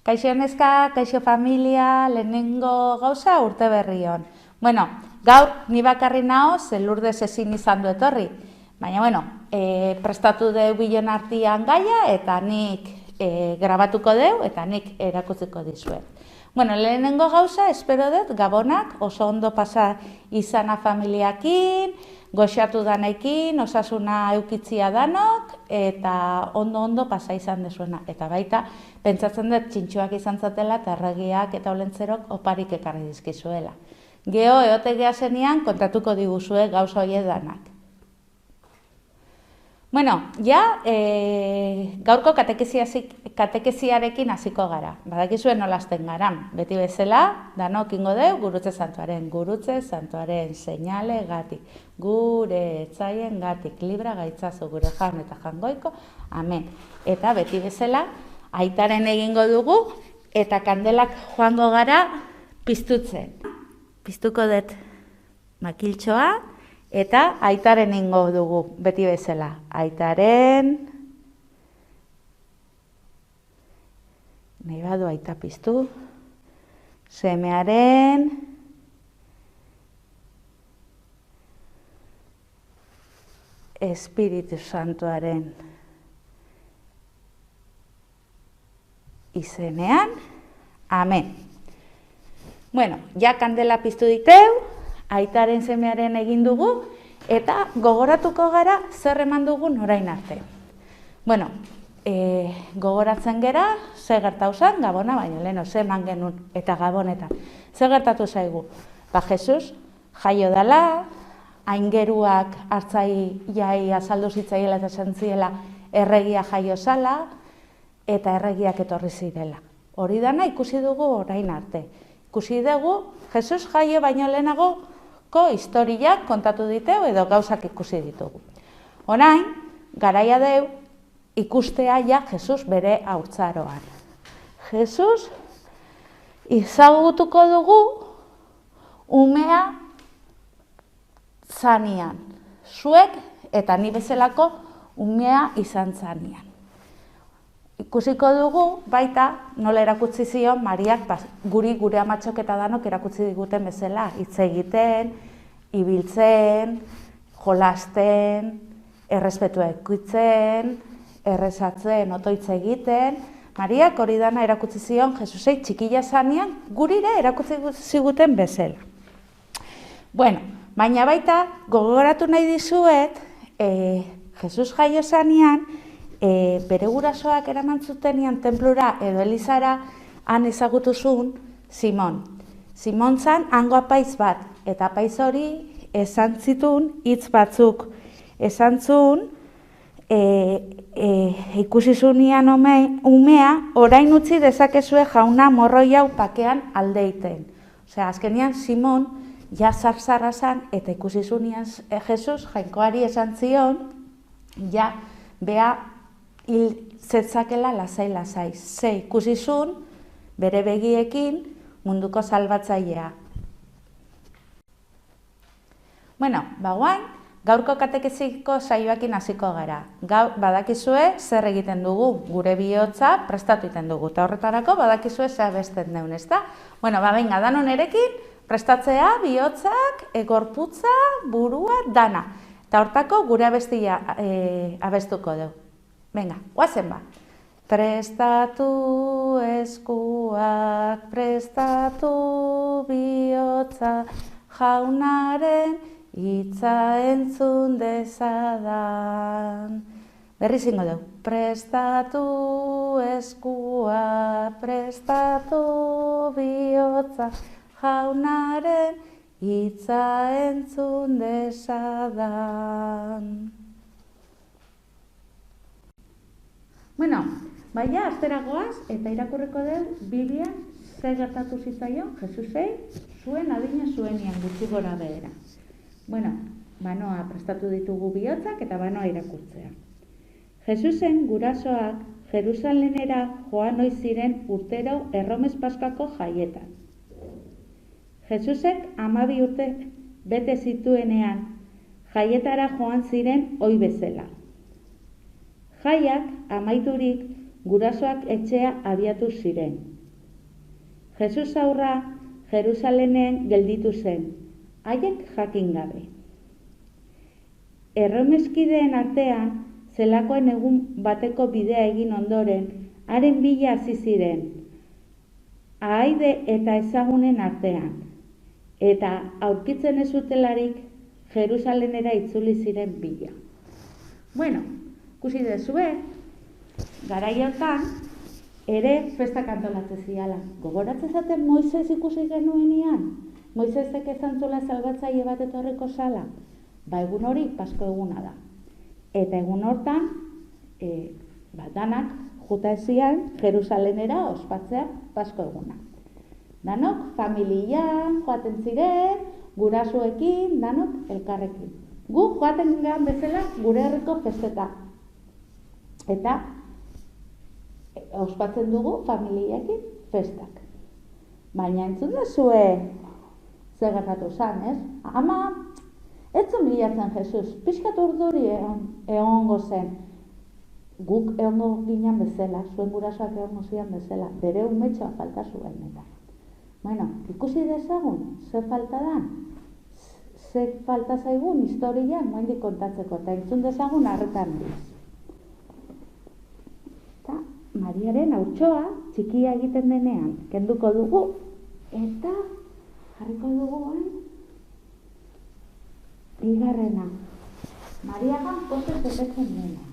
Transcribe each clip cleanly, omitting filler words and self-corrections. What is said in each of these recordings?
Kaixo neska, kaixo familia, lehenengo gauza urte berri hon. Bueno, gaur ni bakarri nao, ze Lourdes ezin izan du etorri. Baina, prestatu deu bilen artian gaia eta nik grabatuko deu eta nik erakutziko dizuet. Bueno, lehenengo gauza, espero dut, gabonak oso ondo pasa izana familiakin, goxatu danekin, osasuna eukitzia danok, eta ondo pasa izan dezuena. Eta baita, pentsatzen dut txintxoak izan zatela eta erregiak eta olentzerok oparik ekarri dizkizuela. Geho, eotegea zenian, kontatuko diguzue gauza horiek danak. Bueno, ja, gaurko katekesiarekin hasiko gara. Badakizuen nolazten garan. Beti bezala, danok ingo deu, gurutze santuaren seinale gatik. Gure etzaien gatik, libra gaitzazu gure jaun eta jangoiko, amen. Eta beti bezala, aitaren egingo dugu, eta kandelak joango gara piztutzen. Piztuko dut makiltxoa, eta aitaren ingo dugu, beti bezala. Aitaren, nahi badu aita piztu, semearen, Espiritu Santuaren izenean, amen. Bueno, ja kandela piztu diteu, aitaren semearen egin dugu, eta gogoratuko gara zer eman dugun orain arte. Bueno, gogoratzen gera, ze gertatu zen, Gabona, baina leheno, ze eman genuen, eta Gabonetan. Ze gertatu zaigu? Ba, Jesus jaio dela, aingeruak hartzai jai azaldu zitzaiela eta zentziela erregia jaio zala, eta erregiak etorri zirela. Hori dana ikusi dugu orain arte. Ikusi dugu, Jesus jaio baino lehenago, historiak kontatu diteu edo gauzak ikusi ditugu. Orain, garaia deu ikustea ja Jesus bere haurtzaroan. Jesus izagutuko dugu umea zanian. Zuek eta ni bezalako umea izan zanian. Ikusiko dugu, baita, nola erakutsi zion, Mariak gure amatxok eta danok erakutsi diguten bezala. Hitz egiten, ibiltzen, jolasten, errespetua ekuitzen, errezatzen, otoitz egiten. Mariak hori dana erakutsi zion, Jesusei txikila zanean, gurire erakutsi ziguten bezala. Bueno, baina baita, gogoratu nahi dizuet, Jesus jaio zanean, bere gurasoak eraman zutenean tenplura edo elizara han ezagutuzun Simon. Simon zan hango apaiz bat, eta apaiz hori esan zitun hitz batzuk. Esan zuen, ikusi zunean umea, orain utzi dezakezue jauna morroi hau pakean aldeiten. Osea, azkenean Simon ja zarzarra zan, eta ikusi zunean Jesus jainkoari esan zion, ja bea hil zetzakela lasai. Ze ikusi zuen, bere begiekin munduko salbatzailea. Bueno, bagoain, gaurko katekesiko saioakin hasiko gara. Gaur badakizue zer egiten dugu, gure bihotza prestatu egiten dugu. Eta horretarako badakizue zer abesten deun, ezta? Bueno, benga, danon erekin, prestatzea, bihotzak, gorputza, burua, dana. Eta hortako gure abestia abestuko dugu. Venga, guazen ba. Prestatu eskuak, prestatu bihotza, jaunaren hitza entzun dezadan. Berri zingo dugu. Prestatu eskuak, prestatu bihotza, jaunaren hitza entzun dezadan. Bueno, baina asteragoaz eta irakurriko dugu Biblia zer gertatu zitzaion Jesusei zuen adina zuenian gutxi gora behera. Bueno, banoa prestatu ditugu bihotzak eta banoa irakurtzea. Jesusen gurasoak Jerusalenera joan ohi ziren urtero Erromes Paskako jaietan. Jesusek 12 urte bete zituenean jaietara joan ziren ohi bezala. Jaiak amaiturik gurasoak etxea abiatu ziren. Jesus haurra Jerusalenen gelditu zen, haiek jakin gabe. Erromeskideen artean, zelakoen egun bateko bidea egin ondoren, haren bila hasi ziren, ahaide eta ezagunen artean, eta aurkitzen ez zutelarik Jerusalenera itzuli ziren bila. Bueno, ikusi dezue, garai hartan, ere festak antolatzen ziala. Gogoratzen zaten Moises ikusi genuenean? Moisesek esan zuela salbatzaile bat etorriko zala? Ba, egun hori Pasko eguna da. Eta egun hortan, danak juta ezian Jerusalenera ospatzea Pasko eguna. Danok familian joaten ziren, gurasoekin, danok elkarrekin. Gu joaten gehan bezala gure herriko festeta. Eta ospatzen dugu familiekin festak. Baina entzun dezue zer gertatu zen, ez? Ama, ez zuen bilatzen Jesus, pixkat urduri egongo zen. Guk egongo ginen bezala, zuen gurasoak egongo ziren bezala, bere umetxoa falta zuen eta. Bueno, ikusi dezagun, zer falta dan? Zer falta zaigun historian moendik kontatzeko, eta entzun dezagun arretan biz. Eta Mariaren hautsoa txikia egiten denean, kenduko dugu, eta jarriko dugu bigarrena. Mariagan pozez betetzen dena.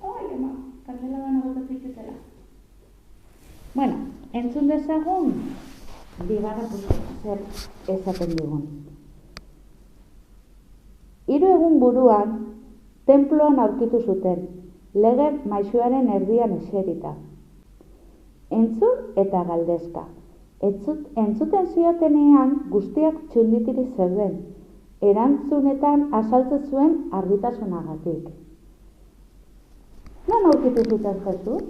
Oi, ema, kandela bana botatzen zitela. Bueno, entzun dezagun, bigarra zer esaten dugun. 3 egun buruan, tenploan aurkitu zuten, lege maisuaren erdian eserita. Entzun eta galdezka. Entzuten ziotenean guztiak txunditiri zeuden, erantzunetan azaltzen zuen argitasunagatik. Non aurkitu zuten Jesus?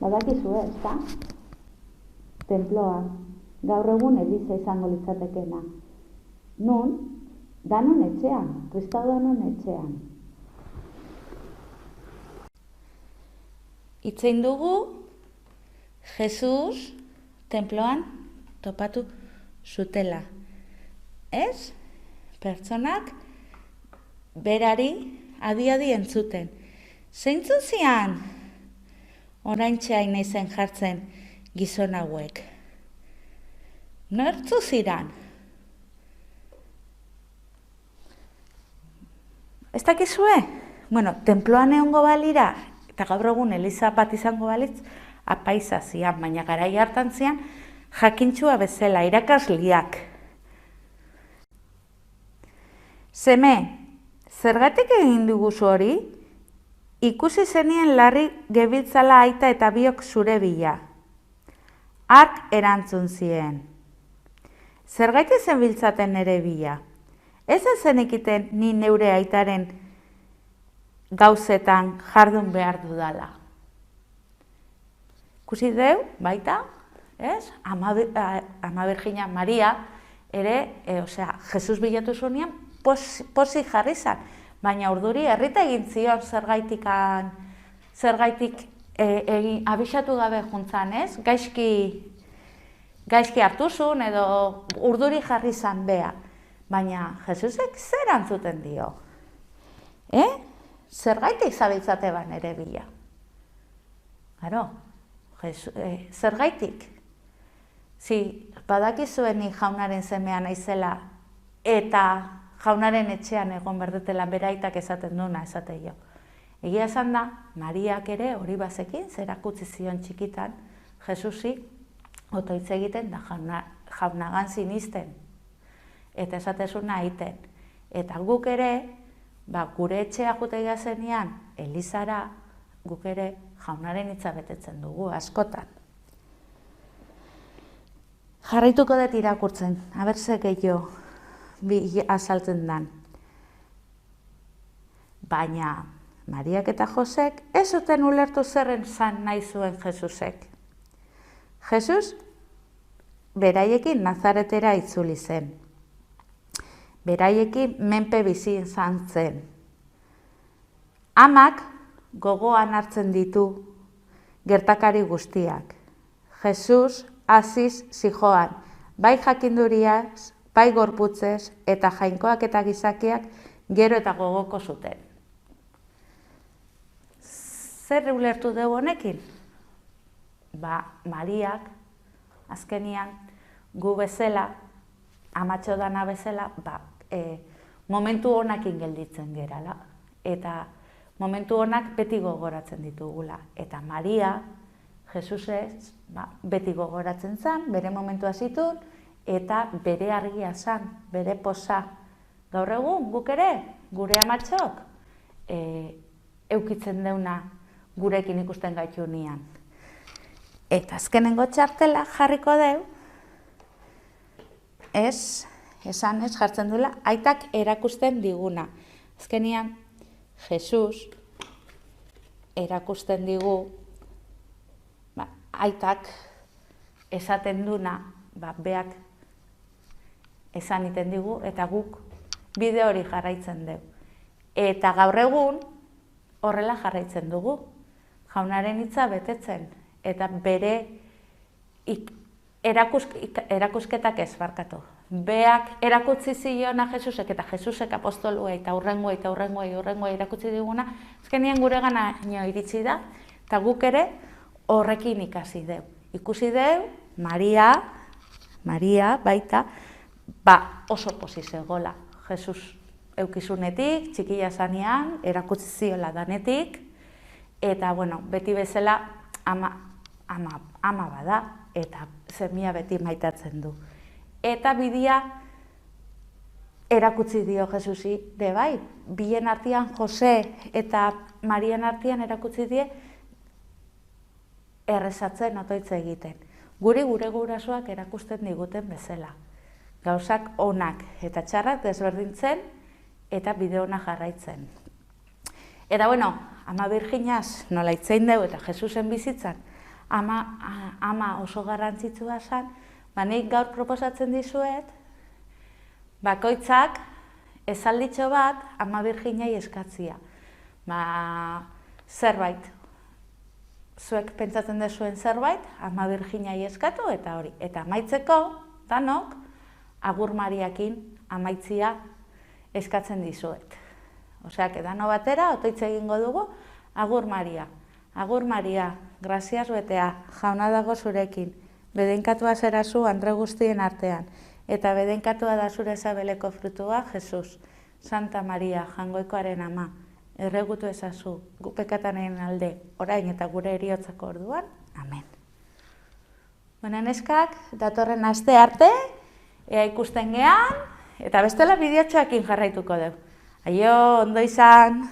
Badakizue, ezta? Tenploan, gaur egun Eliza izango litzatekeena. Nun, danon etxean, kristau danon etxean. Itzein dugu, Jesus tenploan topatu zutela. Ez? Pertsonak berari adi-adi entzuten. Zeintzu zian? Oraintxe hain naizen jartzen gizon hauek. Nortzu ziran? Ez dakizue? Bueno, tenploan egongo balira, eta gaur egun Eliza bat izango balitz, apaiza zian, baina garai hartan zian, jakintxua bezala, irakasliak. Seme, zergatik egin duguzu hori? Ikusi zenien larri gebiltzala aita eta biok zure bila. Hark erantzun zien. Zergatik zenbiltzaten nere bila? Ez zenekiten ni neure aitaren gauzetan jardun behar dudala. Ikusi deu, baita, ez? Ama Virginia Maria, ere, Jesus bilatu zuenean, posi jarri zan. Baina urduri herrita egin zion zergaitik abisatu gabe juntzan, ez? Gaizki hartu zuen edo urduri jarri zan bea. Baina Jesusek zer antzuten dio? Zergaitik zabiltzate ban ere bila. Garo, zergaitik? Badakizuen ni jaunaren semea naizela eta jaunaren etxean egon berdetela beraitak esaten duna esate jo. Egia esan da, Mariak ere hori bazekin, zerakutzi zion txikitan, Jesusi otoitz egiten da jaunagan sinisten. Eta esatezuna aiten. Eta guk ere, gure etxea jutegia zenean, Elizara, guk ere jaunaren hitza betetzen dugu, askotan. Jarraituko dut irakurtzen, abertze gehiago azaltzen dan. Baina, Mariak eta Josek ez zuten ulertu zerren zan nahi zuen Jesusek. Jesus beraiekin Nazaretera itzuli zen. Beraiekin menpe bizi izan zen. Amak gogoan hartzen ditu gertakari guztiak. Jesus hasiz zijoan, bai jakinduriaz, bai gorputzez, eta jainkoak eta gizakiak gero eta gogoko zuten. Zer ulertu dugu honekin? Mariak, azkenian, gu bezala, amatxo dana bezala, momentu honakin gelditzen gerala. Eta momentu honak beti gogoratzen ditugula. Eta Maria, Jesusez, beti gogoratzen zen, bere momentua zituen, eta bere argia zen, bere posa. Gaur egun, guk ere, gure amatxok, eukitzen deuna gurekin ikusten gaitu nian. Eta azkenengo txartela jarriko deu, esan jartzen duela, aitak erakusten diguna. Azkenian, Jesus erakusten digu, aitak esaten duna, beak esan iten digu, eta guk bide hori jarraitzen dugu. Eta gaur egun horrela jarraitzen dugu, jaunaren hitza betetzen, eta bere erakusketak ez barkatu. Beak erakutsi ziona Jesusek, eta Jesusek apostolua eta hurrengoa erakutsi diguna, azkenean gure gana iritsi da, eta guk ere horrekin ikasi deu. Ikusi deu, Maria baita, oso pozik zegoela. Jesus eukizunetik, txikila zanean, erakutsi ziola danetik, eta beti bezala ama bada, eta semia beti maitatzen du. Eta bidia erakutsi dio Jesusi, bai, bien artean Jose eta Marian artean erakutsi die errezatzen otoitze egiten. Gure gurasoak erakusten diguten bezala. Gauzak onak eta txarrak desberdintzen eta bide ona jarraitzen. Eta ama Virginaz nola itzein dugu eta Jesusen bizitzan, ama oso garrantzitsua zen, nik gaur proposatzen dizuet, bakoitzak esalditxo bat ama Virginai eskatzia. Zerbait, zuek pentsatzen dezuen zerbait, ama Virginai eskatu eta hori. Eta amaitzeko, danok, agur Mariakin amaitzia eskatzen dizuet. Oseak, edano batera, otoitze egingo dugu, agur Maria. Agur Maria, graziaz betea, jauna dago zurekin. Bedenkatua zerazu andre guztien artean, eta bedenkatua da zure sabeleko frutua, Jesus. Santa Maria, jangoikoaren ama, erregutu ezazu, gu pekatanen alde, orain eta gure heriotzako orduan, amen. Neskak, datorren aste arte, ea ikusten gean, eta bestela bideotxoakin jarraituko dugu. Aio, ondo izan!